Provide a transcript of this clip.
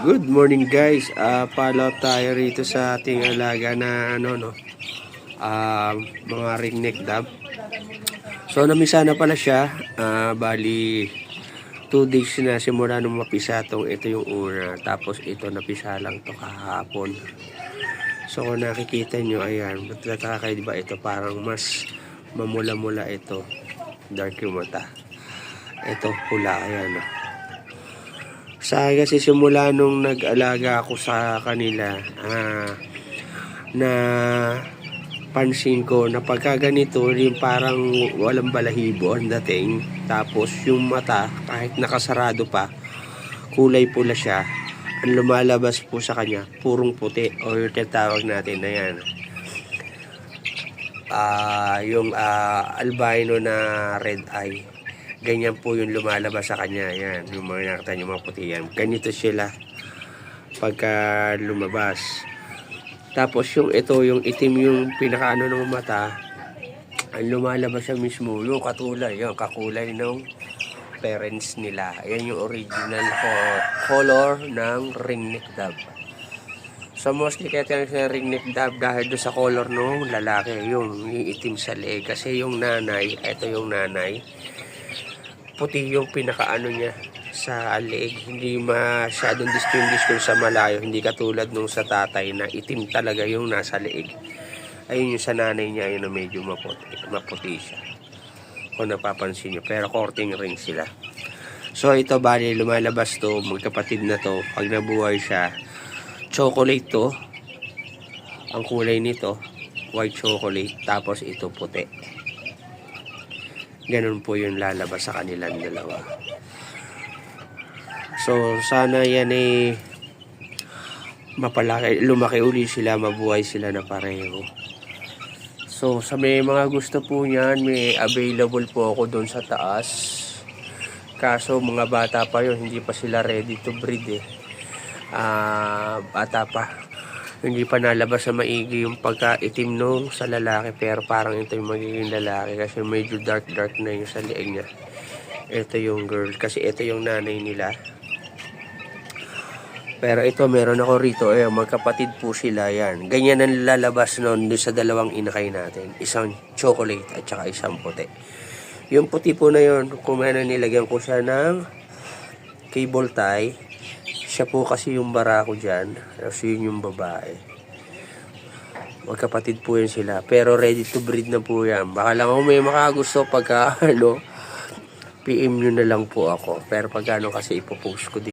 Good morning guys. Follow tayo rito sa ating alaga na mga ringneck dove. So namisa na pala siya. Bali 2 days na simula nung mapisa tong ito yung una. Tapos ito napisa lang to kahapon. So kung nakikita nyo, ayan, magtataka kayo diba ito parang mas mamula-mula ito. Dark yung mata. Ito pula, ayan. Sa kasi simula nung nag-alaga ako sa kanila, na pansin ko na pagka ganito yung parang walang balahibo ang dating, tapos yung mata kahit nakasarado pa, kulay pula siya, ang lumalabas po sa kanya purong puti o yung tinatawag natin na yan, yung albino na red eye. Ganyan po yung lumalabas sa kanya. Yan, yung mga nakita nyo mga puti yan. Ganito sila pagka lumabas. Tapos yung ito, yung itim yung pinakaano ng mata, ang lumalabas siya mismo, yung katulad, yung kakulay ng parents nila. Ayan yung original color ng ringneck dove. So mostly kaya tinatawag sa ringneck dove dahil doon sa color ng lalaki, yung itim sa leeg. Kasi yung nanay, ito yung nanay, puti yung pinakaano niya sa leeg, hindi masyadong distinguish kung sa malayo, hindi katulad nung sa tatay na itim talaga yung nasa leeg. Ayun yung sa nanay niya, yun na medyo maputi siya kung napapansin nyo, pero courting ring sila. So ito bali lumalabas to, magkapatid na to, pag nabuhay siya, chocolate to ang kulay nito, white chocolate, tapos ito puti. Ganun po yung lalabas sa kanilang dalawa. So sana yan mapalaki, lumaki uli sila, mabuhay sila na pareho. So sa may mga gusto po niyan, may available po ako doon sa taas. Kaso mga bata pa yun, hindi pa sila ready to breed bata pa, hindi pa nalabas sa maigi yung pagkaitim nung sa lalaki, pero parang ito yung magiging lalaki kasi medyo dark na yung sa liig niya. Ito yung girl kasi ito yung nanay nila, pero ito meron ako rito, magkapatid po sila yan. Ganyan ang lalabas noon sa dalawang inakay natin, isang chocolate at saka isang puti. Yung puti po na yun, kung nilagyan ko siya ng cable tie, siya po kasi yung barako dyan, kasi yun yung babae. Magkapatid po yun sila, pero ready to breed na po yan. Baka lang kung may makagusto pagka PM nyo na lang po ako, pero pagka kasi ipopost ko din.